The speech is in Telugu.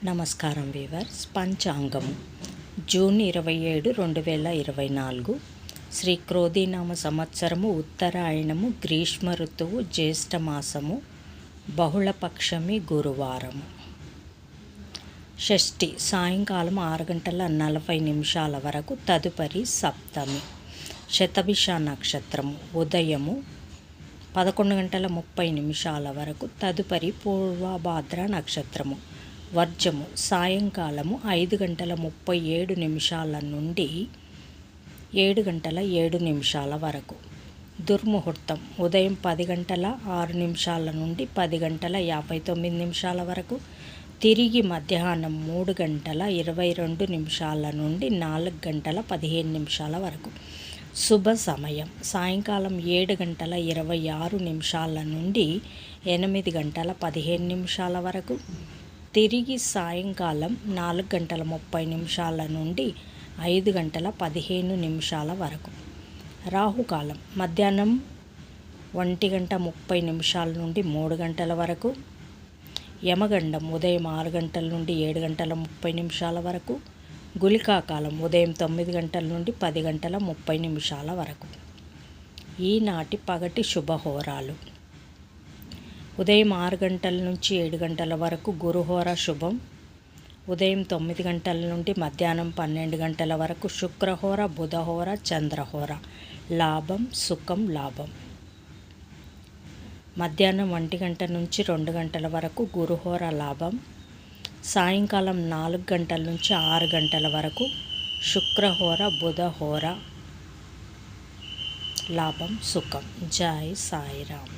నమస్కారం వీవర్స్. పంచాంగము జూన్ 27, 2024 శ్రీ క్రోధీనామ సంవత్సరము, ఉత్తరాయణము, గ్రీష్మ ఋతువు, జ్యేష్ఠమాసము, బహుళపక్షమి, గురువారము. షష్ఠి సాయంకాలం 6:40 వరకు, తదుపరి సప్తమి. శతభిష నక్షత్రము ఉదయము 11:30 వరకు, తదుపరి పూర్వభాద్ర నక్షత్రము. వర్జము సాయంకాలము 5:37 నుండి 7:07 వరకు. దుర్ముహూర్తం ఉదయం 10:06 నుండి 10:59 వరకు, తిరిగి మధ్యాహ్నం 3:22 నుండి 4:15 వరకు. శుభ సమయం సాయంకాలం 7:26 నుండి 8:15 వరకు, తిరిగి సాయంకాలం 4:30 నుండి 5:15 వరకు. రాహుకాలం మధ్యాహ్నం 1:30 నుండి 3 గంటల వరకు. యమగండం ఉదయం 6 గంటల నుండి 7:30 వరకు. గుళికాకాలం ఉదయం 9 గంటల నుండి 10:30 వరకు. ఈనాటి పగటి శుభహోరాలు: ఉదయం 6 గంటల నుంచి 7 గంటల వరకు గురుహోర శుభం. ఉదయం 9 గంటల నుండి మధ్యాహ్నం 12 గంటల వరకు శుక్రహోర, బుధహోర, చంద్రహోర. లాభం సుఖం లాభం. మధ్యాహ్నం 1 గంట నుంచి 2 గంటల వరకు గురుహోర లాభం. సాయంకాలం 4 గంటల నుంచి 6 గంటల వరకు శుక్రహోర, బుధహోర. లాభం సుఖం. జై సాయిరామ్.